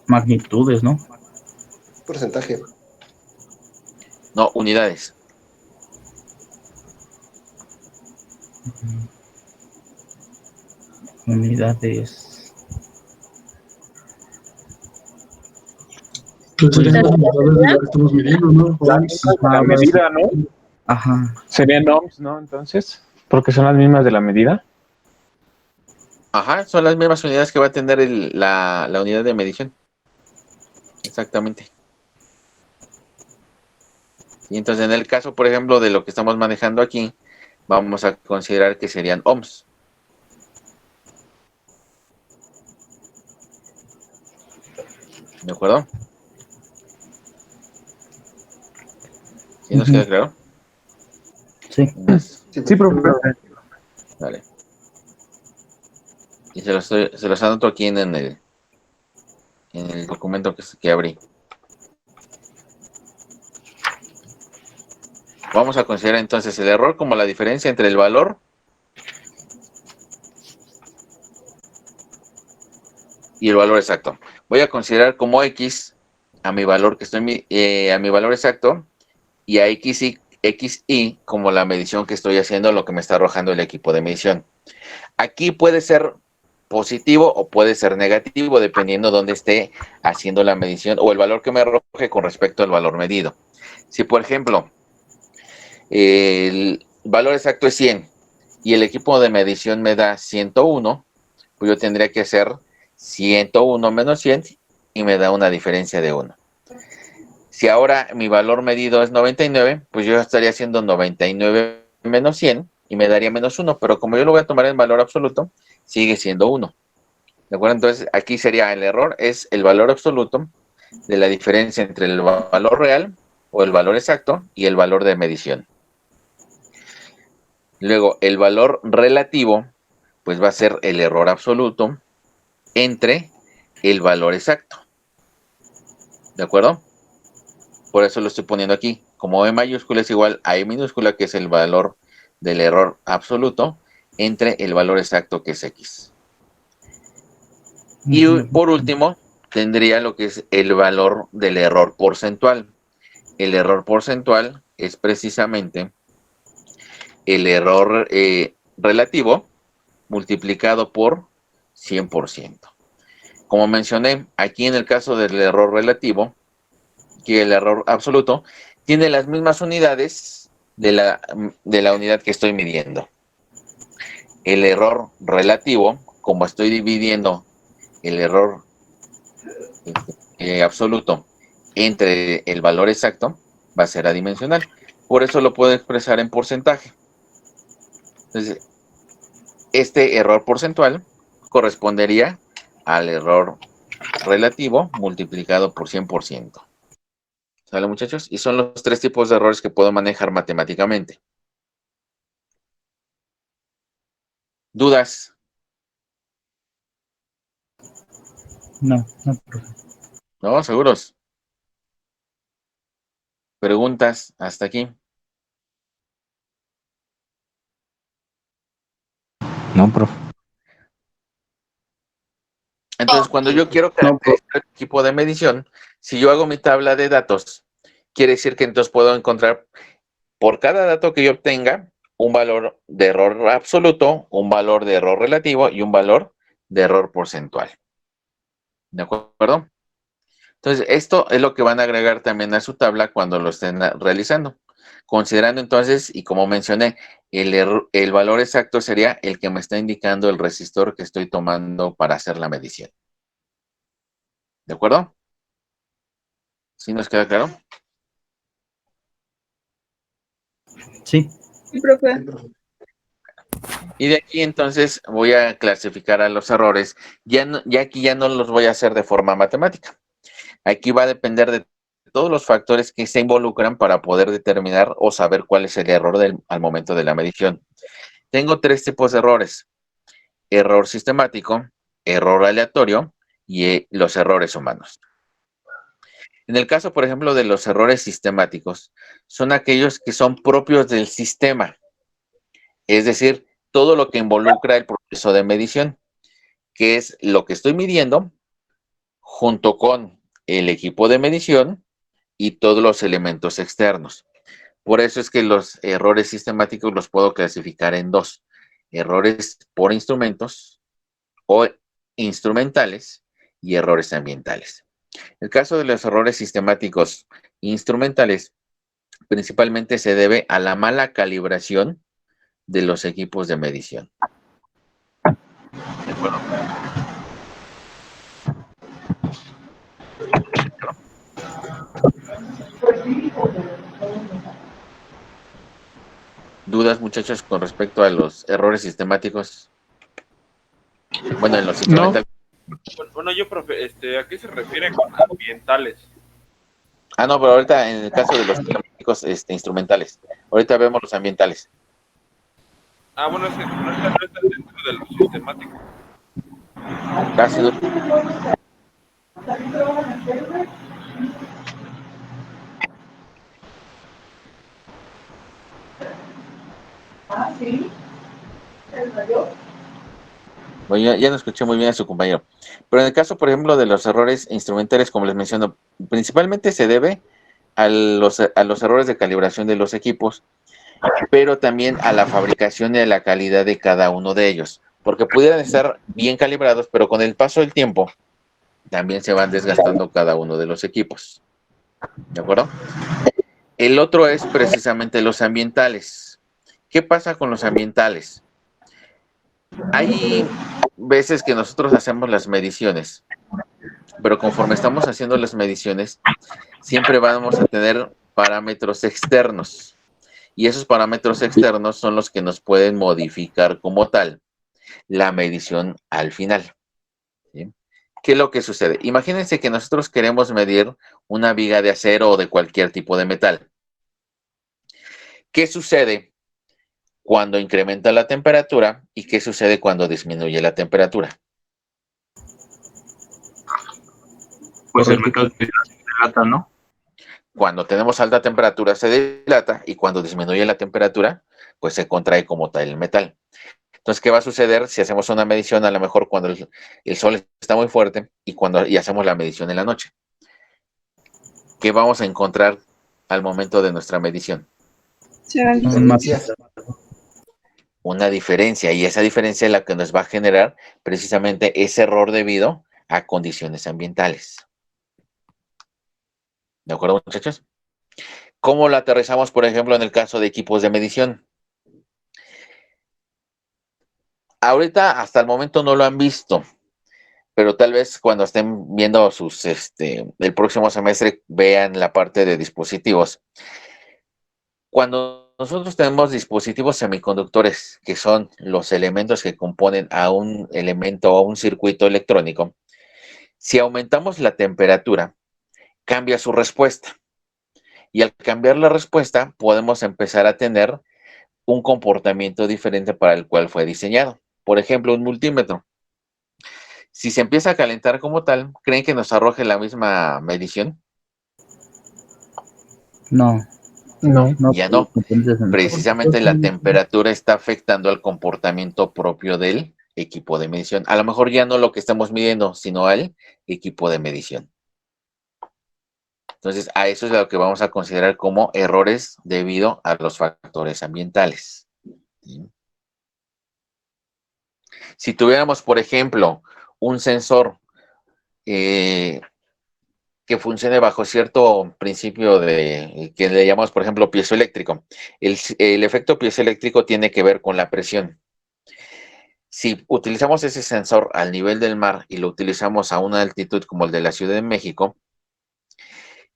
magnitudes, ¿no? Porcentaje. No, unidades. Unidades. Pues serían las unidades de lo que estamos midiendo, ¿no? Ohms. La medida, ¿no? Ajá. Serían ohms, ¿no? Entonces, porque son las mismas de la medida. Ajá, son las mismas unidades que va a tener la unidad de medición. Exactamente. Y entonces en el caso, por ejemplo, de lo que estamos manejando aquí, vamos a considerar que serían ohms. ¿De acuerdo? ¿Sí nos queda claro? Sí. Sí, profe. Vale. Y se los anoto aquí en el documento que abrí. Vamos a considerar entonces el error como la diferencia entre el valor y el valor exacto. Voy a considerar como X a mi valor que estoy a mi valor exacto y a XY como la medición que estoy haciendo, lo que me está arrojando el equipo de medición. Aquí puede ser positivo o puede ser negativo, dependiendo dónde esté haciendo la medición o el valor que me arroje con respecto al valor medido. Si, por ejemplo, el valor exacto es 100 y el equipo de medición me da 101, pues yo tendría que hacer 101 menos 100 y me da una diferencia de 1. Si ahora mi valor medido es 99, pues yo estaría haciendo 99 menos 100 y me daría menos 1, pero como yo lo voy a tomar en valor absoluto, sigue siendo 1. ¿De acuerdo? Entonces aquí sería el error, es el valor absoluto de la diferencia entre el valor real o el valor exacto y el valor de medición. Luego, el valor relativo, pues va a ser el error absoluto entre el valor exacto. ¿De acuerdo? Por eso lo estoy poniendo aquí. Como E mayúscula es igual a E minúscula, que es el valor del error absoluto, entre el valor exacto, que es X. Y por último, tendría lo que es el valor del error porcentual. El error porcentual es precisamente el error relativo multiplicado por 100%. Como mencioné, aquí en el caso del error relativo, que el error absoluto tiene las mismas unidades de la unidad que estoy midiendo. El error relativo, como estoy dividiendo el error absoluto entre el valor exacto, va a ser adimensional. Por eso lo puedo expresar en porcentaje. Entonces, este error porcentual correspondería al error relativo multiplicado por 100%. ¿Sale, muchachos? Y son los 3 tipos de errores que puedo manejar matemáticamente. ¿Dudas? No, profe. ¿No? ¿Seguros? ¿Preguntas hasta aquí? No, profe. Entonces, cuando yo quiero caracterizar el equipo de medición, si yo hago mi tabla de datos, quiere decir que entonces puedo encontrar por cada dato que yo obtenga un valor de error absoluto, un valor de error relativo y un valor de error porcentual. ¿De acuerdo? Entonces, esto es lo que van a agregar también a su tabla cuando lo estén realizando. Considerando entonces, y como mencioné, el valor exacto sería el que me está indicando el resistor que estoy tomando para hacer la medición. ¿De acuerdo? ¿Sí nos queda claro? Sí. Sí, profe. Y de aquí entonces voy a clasificar a los errores. Ya aquí ya no los voy a hacer de forma matemática. Aquí va a depender de todos los factores que se involucran para poder determinar o saber cuál es el error al momento de la medición. Tengo 3 tipos de errores: error sistemático, error aleatorio y los errores humanos. En el caso, por ejemplo, de los errores sistemáticos, son aquellos que son propios del sistema, es decir, todo lo que involucra el proceso de medición, que es lo que estoy midiendo junto con el equipo de medición y todos los elementos externos. Por eso es que los errores sistemáticos los puedo clasificar en 2: errores por instrumentos o instrumentales y errores ambientales. El caso de los errores sistemáticos instrumentales principalmente se debe a la mala calibración de los equipos de medición. ¿De acuerdo? ¿Dudas, muchachos, con respecto a los errores sistemáticos? Bueno, en los instrumentales. Bueno, yo, profe, ¿a qué se refiere con ambientales? Ah, no, pero ahorita en el caso de los sistemáticos instrumentales. Ahorita vemos los ambientales. Ah, bueno, es que no está dentro de los sistemáticos. Casi no. Ah, sí. ¿El mayor? Bueno, ya no escuché muy bien a su compañero. Pero en el caso, por ejemplo, de los errores instrumentales, como les menciono, principalmente se debe a los errores de calibración de los equipos, pero también a la fabricación y a la calidad de cada uno de ellos, porque pudieran estar bien calibrados, pero con el paso del tiempo también se van desgastando cada uno de los equipos. ¿De acuerdo? El otro es precisamente los ambientales. ¿Qué pasa con los ambientales? Hay veces que nosotros hacemos las mediciones, pero conforme estamos haciendo las mediciones, siempre vamos a tener parámetros externos. Y esos parámetros externos son los que nos pueden modificar como tal la medición al final. ¿Sí? ¿Qué es lo que sucede? Imagínense que nosotros queremos medir una viga de acero o de cualquier tipo de metal. ¿Qué sucede cuando incrementa la temperatura y qué sucede cuando disminuye la temperatura? Pues el metal se dilata, ¿no? Cuando tenemos alta temperatura se dilata y cuando disminuye la temperatura, pues se contrae como tal el metal. Entonces, ¿qué va a suceder si hacemos una medición a lo mejor cuando el sol está muy fuerte y hacemos la medición en la noche? ¿Qué vamos a encontrar al momento de nuestra medición? Serán Más- diferencias. Una diferencia, y esa diferencia es la que nos va a generar precisamente ese error debido a condiciones ambientales. ¿De acuerdo, muchachos? ¿Cómo lo aterrizamos, por ejemplo, en el caso de equipos de medición? Ahorita, hasta el momento, no lo han visto, pero tal vez cuando estén viendo el próximo semestre, vean la parte de dispositivos. Cuando nosotros tenemos dispositivos semiconductores, que son los elementos que componen a un elemento o un circuito electrónico, si aumentamos la temperatura, cambia su respuesta. Y al cambiar la respuesta, podemos empezar a tener un comportamiento diferente para el cual fue diseñado. Por ejemplo, un multímetro. Si se empieza a calentar como tal, ¿creen que nos arroje la misma medición? No, No. no. Ya no. Entonces, Precisamente la temperatura está afectando al comportamiento propio del equipo de medición. A lo mejor ya no lo que estamos midiendo, sino al equipo de medición. Entonces, a eso es lo que vamos a considerar como errores debido a los factores ambientales. ¿Sí? Si tuviéramos, por ejemplo, un sensor que funcione bajo cierto principio que le llamamos, por ejemplo, piezoeléctrico. El efecto piezoeléctrico tiene que ver con la presión. Si utilizamos ese sensor al nivel del mar y lo utilizamos a una altitud como el de la Ciudad de México,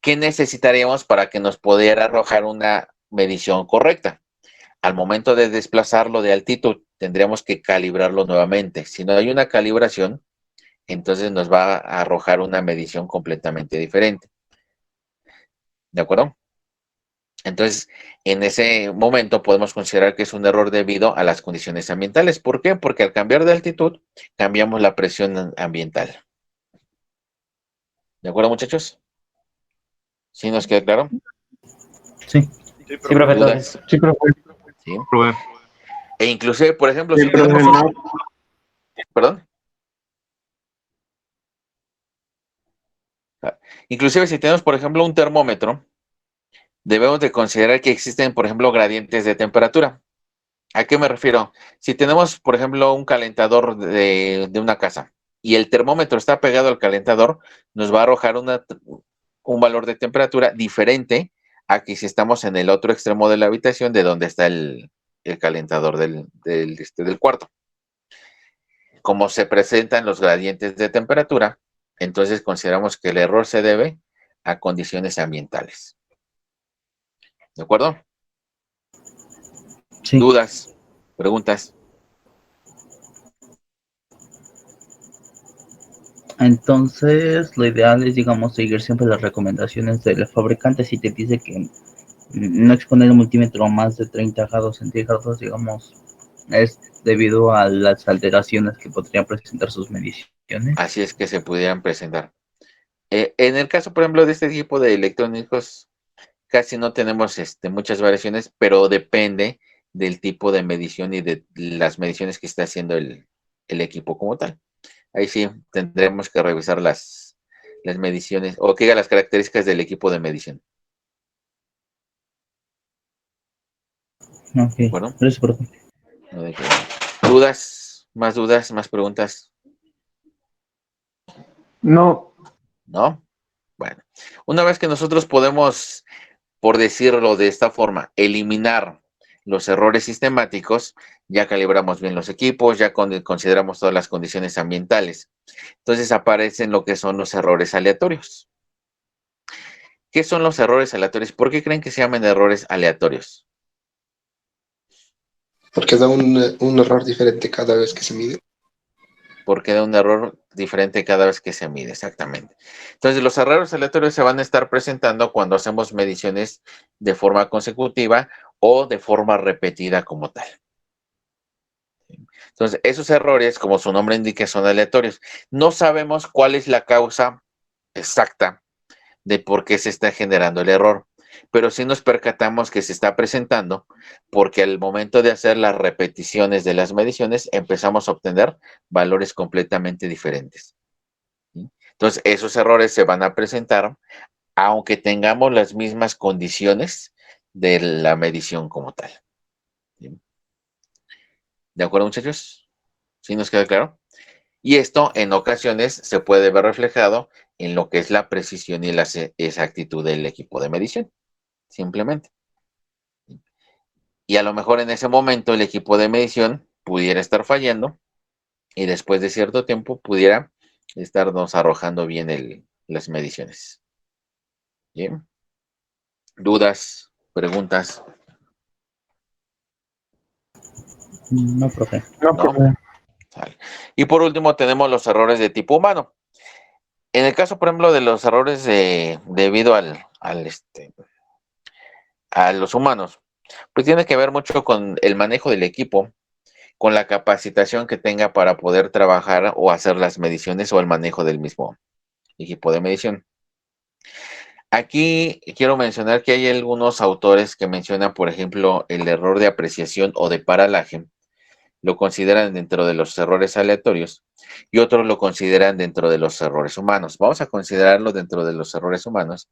¿qué necesitaríamos para que nos pudiera arrojar una medición correcta? Al momento de desplazarlo de altitud, tendríamos que calibrarlo nuevamente. Si no hay una calibración, entonces nos va a arrojar una medición completamente diferente. ¿De acuerdo? Entonces, en ese momento podemos considerar que es un error debido a las condiciones ambientales. ¿Por qué? Porque al cambiar de altitud, cambiamos la presión ambiental. ¿De acuerdo, muchachos? ¿Sí nos queda claro? sí. Sí, Sí, profe. ¿Dudas? Sí, profe. ¿Sí? Profe. E inclusive, por ejemplo, si Sí, profe, tenemos no. ¿Perdón? Inclusive si tenemos, por ejemplo, un termómetro, debemos de considerar que existen, por ejemplo, gradientes de temperatura. ¿A qué me refiero? Si tenemos, por ejemplo, un calentador de una casa y el termómetro está pegado al calentador, nos va a arrojar un valor de temperatura diferente a que si estamos en el otro extremo de la habitación de donde está el calentador del cuarto. Como se presentan los gradientes de temperatura, entonces consideramos que el error se debe a condiciones ambientales. ¿De acuerdo? Sí. ¿Dudas? ¿Preguntas? Entonces, lo ideal es, digamos, seguir siempre las recomendaciones del fabricante. Si te dice que no exponer el multímetro a más de 30 grados centígrados, digamos, es debido a las alteraciones que podrían presentar sus mediciones. Así es que se pudieran presentar. En el caso, por ejemplo, de este tipo de electrónicos, casi no tenemos muchas variaciones, pero depende del tipo de medición y de las mediciones que está haciendo el equipo como tal. Ahí sí tendremos que revisar las mediciones o que diga las características del equipo de medición. Ok, Bueno, gracias, profe. ¿dudas? ¿Más preguntas? No. ¿No? Bueno, una vez que nosotros podemos, por decirlo de esta forma, eliminar los errores sistemáticos, ya calibramos bien los equipos, ya consideramos todas las condiciones ambientales. Entonces aparecen lo que son los errores aleatorios. ¿Qué son los errores aleatorios? ¿Por qué creen que se llaman errores aleatorios? Porque da un error diferente cada vez que se mide. Porque da un error diferente cada vez que se mide, exactamente. Entonces, los errores aleatorios se van a estar presentando cuando hacemos mediciones de forma consecutiva o de forma repetida como tal. Entonces, esos errores, como su nombre indica, son aleatorios. No sabemos cuál es la causa exacta de por qué se está generando el error, pero sí nos percatamos que se está presentando porque al momento de hacer las repeticiones de las mediciones empezamos a obtener valores completamente diferentes. ¿Sí? Entonces, esos errores se van a presentar aunque tengamos las mismas condiciones de la medición como tal. ¿Sí? ¿De acuerdo, muchachos? ¿Sí nos queda claro? Y esto en ocasiones se puede ver reflejado en lo que es la precisión y la exactitud del equipo de medición, simplemente. Y a lo mejor en ese momento el equipo de medición pudiera estar fallando y después de cierto tiempo pudiera estarnos arrojando bien las mediciones. ¿Bien? ¿Dudas? ¿Preguntas? No, profe. No, ¿No? profe. Vale. Y por último tenemos los errores de tipo humano. En el caso, por ejemplo, de los errores debido a los humanos, pues tiene que ver mucho con el manejo del equipo, con la capacitación que tenga para poder trabajar o hacer las mediciones o el manejo del mismo equipo de medición. Aquí quiero mencionar que hay algunos autores que mencionan, por ejemplo, el error de apreciación o de paralaje, lo consideran dentro de los errores aleatorios y otros lo consideran dentro de los errores humanos. Vamos a considerarlo dentro de los errores humanos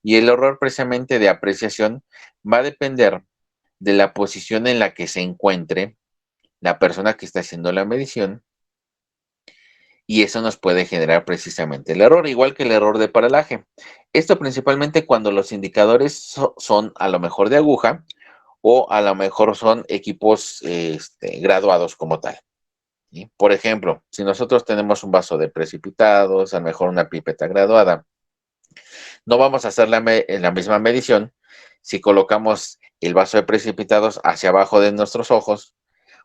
y el error precisamente de apreciación va a depender de la posición en la que se encuentre la persona que está haciendo la medición y eso nos puede generar precisamente el error, igual que el error de paralaje. Esto principalmente cuando los indicadores son a lo mejor de aguja o a lo mejor son equipos graduados como tal. ¿Sí? Por ejemplo, si nosotros tenemos un vaso de precipitados, a lo mejor una pipeta graduada, no vamos a hacer la misma medición si colocamos el vaso de precipitados hacia abajo de nuestros ojos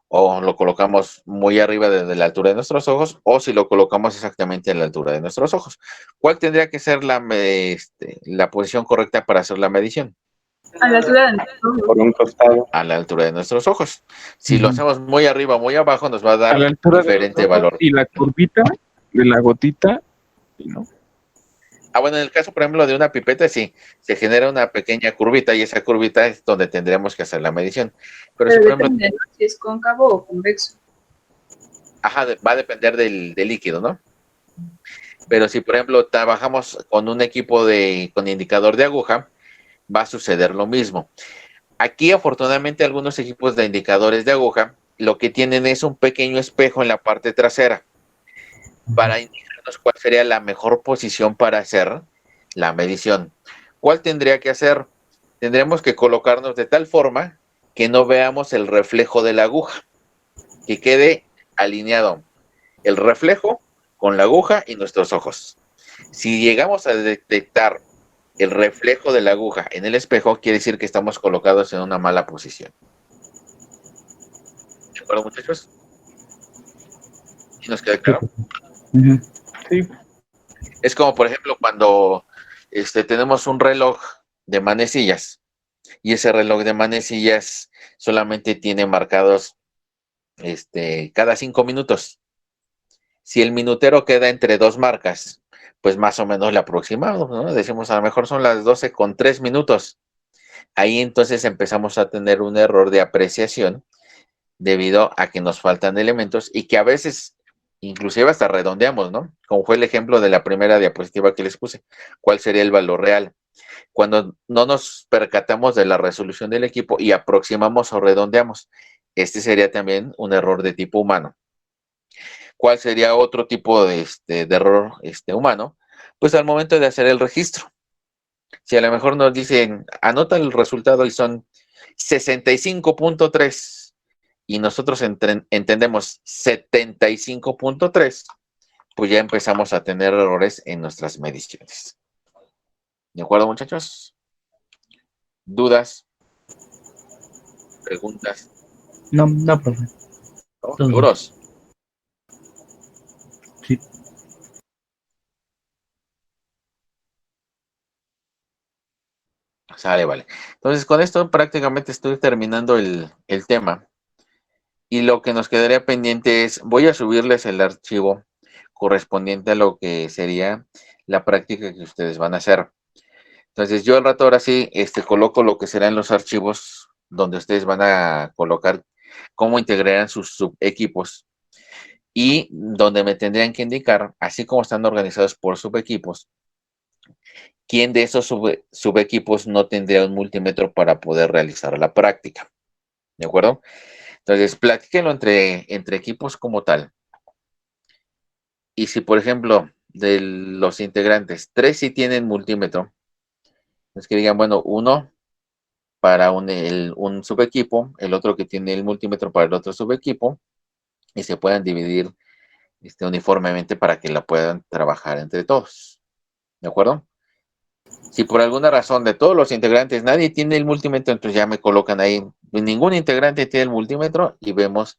o lo colocamos muy arriba de la altura de nuestros ojos, o si lo colocamos exactamente a la altura de nuestros ojos. ¿Cuál tendría que ser la posición correcta para hacer la medición? A la altura de Por un costado. A la altura de nuestros ojos. Si lo hacemos muy arriba o muy abajo, nos va a A dar la altura de diferente los ojos valor. y la curvita de la gotita, ¿no? Bueno, en el caso, por ejemplo, de una pipeta, sí, se genera una pequeña curvita y esa curvita es donde tendríamos que hacer la medición. Pero si, por ejemplo, depende, ¿no? Si es cóncavo o convexo. va a depender del líquido, ¿no? Pero si, por ejemplo, trabajamos con un equipo con indicador de aguja, va a suceder lo mismo. Aquí, afortunadamente, algunos equipos de indicadores de aguja lo que tienen es un pequeño espejo en la parte trasera para indicarnos cuál sería la mejor posición para hacer la medición. ¿Cuál tendría que hacer? Tendremos que colocarnos de tal forma que no veamos el reflejo de la aguja, que quede alineado el reflejo con la aguja y nuestros ojos. Si llegamos a detectar el reflejo de la aguja en el espejo, quiere decir que estamos colocados en una mala posición. ¿De acuerdo, muchachos? ¿Sí nos queda claro? Sí. Es como, por ejemplo, cuando tenemos un reloj de manecillas y ese reloj de manecillas solamente tiene marcados cada 5 minutos. Si el minutero queda entre dos marcas, pues más o menos le aproximamos, ¿no? Decimos, a lo mejor son las 12:03. Ahí entonces empezamos a tener un error de apreciación debido a que nos faltan elementos y que a veces inclusive hasta redondeamos, ¿no? Como fue el ejemplo de la primera diapositiva que les puse. ¿Cuál sería el valor real? Cuando no nos percatamos de la resolución del equipo y aproximamos o redondeamos. Este sería también un error de tipo humano. ¿Cuál sería otro tipo de error humano? Pues al momento de hacer el registro. Si a lo mejor nos dicen, anota el resultado y son 65.3 y nosotros entendemos 75.3, pues ya empezamos a tener errores en nuestras mediciones. ¿De acuerdo, muchachos? ¿Dudas? ¿Preguntas? No, profe. ¿No? Todo bien. ¿Seguros? Sí. Sale, vale. Entonces, con esto prácticamente estoy terminando el tema. Y lo que nos quedaría pendiente es, voy a subirles el archivo correspondiente a lo que sería la práctica que ustedes van a hacer. Entonces, yo al rato ahora sí, coloco lo que serán los archivos donde ustedes van a colocar cómo integrarán sus subequipos y donde me tendrían que indicar, así como están organizados por subequipos, quién de esos subequipos no tendría un multímetro para poder realizar la práctica. ¿De acuerdo? Entonces, platíquenlo entre equipos como tal. Y si, por ejemplo, de los integrantes, 3 sí tienen multímetro, es que digan, bueno, uno para un subequipo, el otro que tiene el multímetro para el otro subequipo, y se puedan dividir uniformemente para que la puedan trabajar entre todos. ¿De acuerdo? Si por alguna razón de todos los integrantes nadie tiene el multímetro, entonces ya me colocan ahí, ningún integrante tiene el multímetro y vemos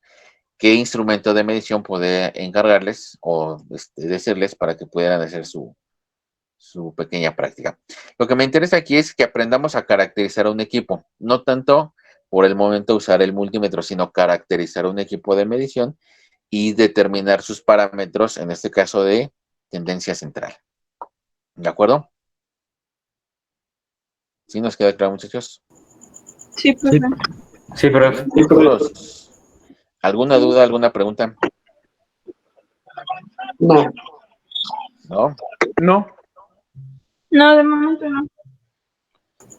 qué instrumento de medición puede encargarles o decirles para que puedan hacer su pequeña práctica. Lo que me interesa aquí es que aprendamos a caracterizar a un equipo, no tanto por el momento usar el multímetro, sino caracterizar un equipo de medición y determinar sus parámetros, en este caso de tendencia central. ¿De acuerdo? ¿Sí nos queda claro, muchachos? Sí, profe. Sí, profe. ¿Alguna duda, alguna pregunta? No. ¿No? No. No, de momento no.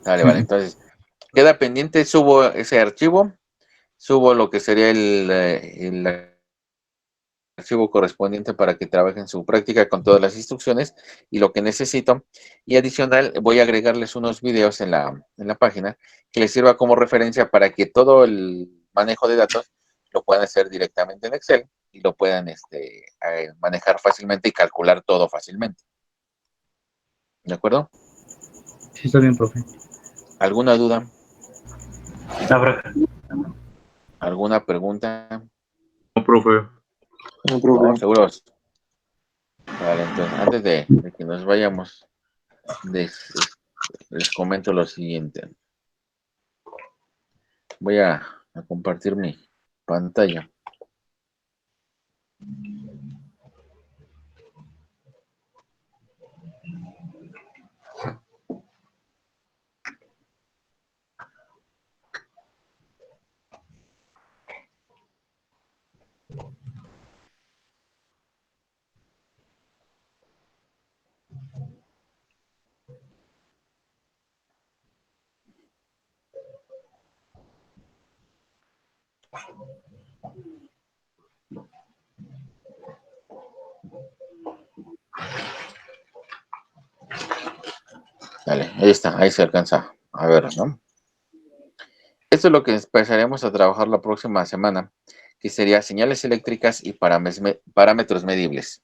Vale, entonces, queda pendiente, subo ese archivo, subo lo que sería el archivo correspondiente para que trabajen su práctica con todas las instrucciones y lo que necesito. Y adicional, voy a agregarles unos videos en la página que les sirva como referencia para que todo el manejo de datos lo puedan hacer directamente en Excel y lo puedan manejar fácilmente y calcular todo fácilmente. ¿De acuerdo? Sí, está bien, profe. ¿Alguna duda? No, profe. ¿Alguna pregunta? No, profe. ¿No? ¿Seguros? Vale, entonces, antes de que nos vayamos, les comento lo siguiente. Voy a compartir mi pantalla. Vale, ahí está, ahí se alcanza a ver, ¿no? Esto es lo que empezaremos a trabajar la próxima semana, que sería señales eléctricas y parámetros medibles.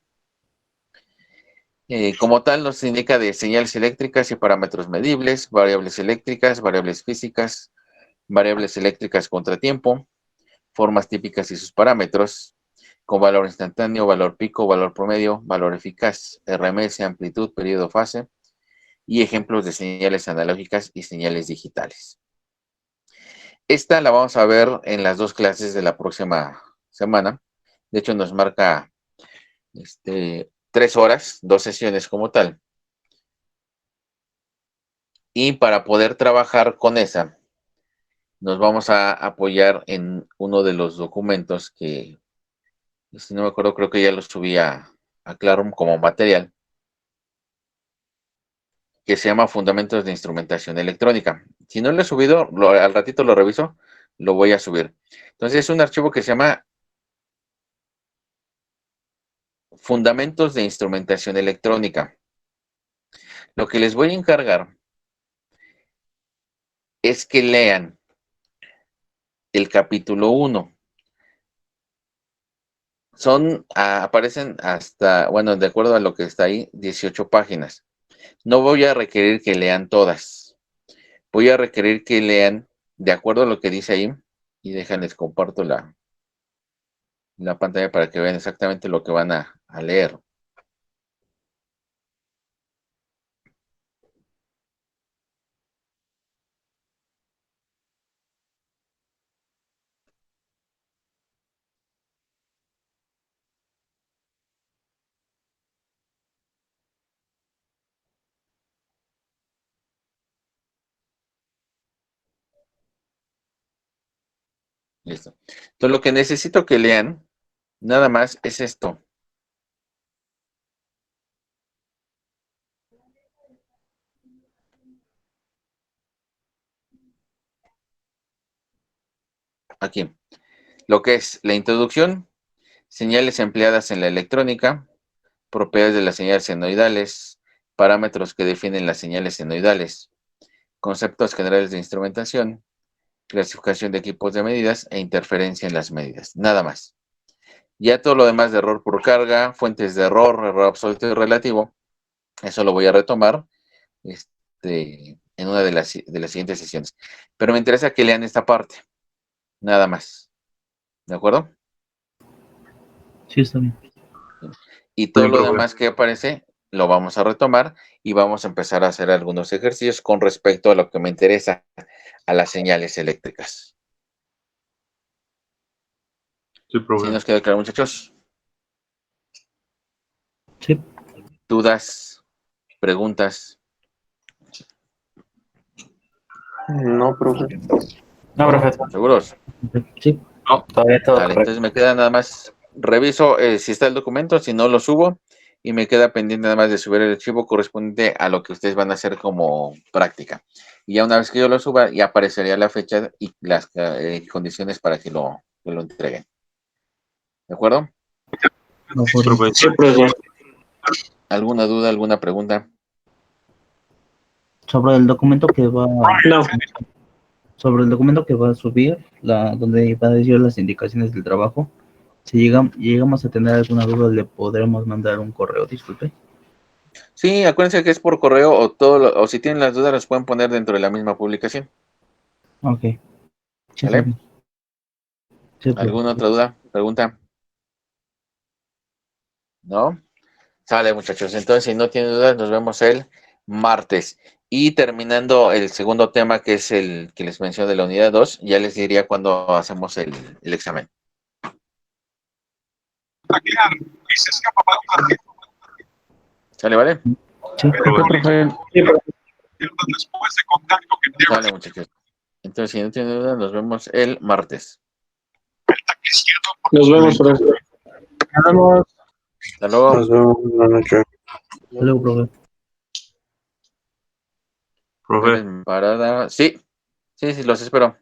Como tal, nos indica de señales eléctricas y parámetros medibles, variables físicas, variables eléctricas contratiempo, formas típicas y sus parámetros, con valor instantáneo, valor pico, valor promedio, valor eficaz, RMS, amplitud, periodo, fase, y ejemplos de señales analógicas y señales digitales. Esta la vamos a ver en las dos clases de la próxima semana. De hecho, nos marca 3 horas, 2 sesiones como tal. Y para poder trabajar con esa, nos vamos a apoyar en uno de los documentos que, si no me acuerdo, creo que ya lo subí a Classroom como material, que se llama Fundamentos de Instrumentación Electrónica. Si no lo he subido, al ratito lo reviso, lo voy a subir. Entonces es un archivo que se llama Fundamentos de Instrumentación Electrónica. Lo que les voy a encargar es que lean el capítulo 1. Aparecen hasta, bueno, de acuerdo a lo que está ahí, 18 páginas. No voy a requerir que lean todas. Voy a requerir que lean de acuerdo a lo que dice ahí. Y déjenles comparto la pantalla para que vean exactamente lo que van a leer. Listo. Entonces lo que necesito que lean, nada más, es esto. Aquí. Lo que es la introducción, señales empleadas en la electrónica, propiedades de las señales senoidales, parámetros que definen las señales senoidales, conceptos generales de instrumentación, clasificación de equipos de medidas e interferencia en las medidas. Nada más. Ya todo lo demás de error por carga, fuentes de error absoluto y relativo, eso lo voy a retomar en una de las siguientes sesiones. Pero me interesa que lean esta parte. Nada más. ¿De acuerdo? Sí, está bien. Y todo lo demás que aparece lo vamos a retomar y vamos a empezar a hacer algunos ejercicios con respecto a lo que me interesa, a las señales eléctricas. Sí, profe. ¿Sí nos queda claro, muchachos? Sí. ¿Dudas? ¿Preguntas? No, profe. No, profesor. ¿Seguros? Sí. Todavía todo Vale, correcto. entonces me queda nada más, reviso si está el documento, si no lo subo, y me queda pendiente nada más de subir el archivo correspondiente a lo que ustedes van a hacer como práctica. Y ya una vez que yo lo suba, ya aparecería la fecha y las condiciones para que lo entreguen. ¿De acuerdo? No, por- Profe, sí, profe. ¿Alguna duda, alguna pregunta? Sobre el documento que va No. sobre el documento que va a subir, donde va a decir las indicaciones del trabajo, si llegamos a tener alguna duda, le podremos mandar un correo, disculpe. Sí, acuérdense que es por correo o si tienen las dudas las pueden poner dentro de la misma publicación. Ok. Sí, está ¿Vale? bien. Sí, profe. ¿Alguna otra duda? ¿Pregunta? ¿No? Sale, muchachos. Entonces, si no tienen dudas, nos vemos el martes. Y terminando el segundo tema, que es el que les mencioné de la unidad 2, ya les diría cuando hacemos el examen. ¿Sale, vale? Sí. Profe. Sale, muchachos. Entonces, si no tienen dudas, nos vemos el martes. Nos vemos, profe. Hasta luego. Nos vemos. Buenas noches. Hasta luego, profe. Profe. Parada. Sí, sí, los espero.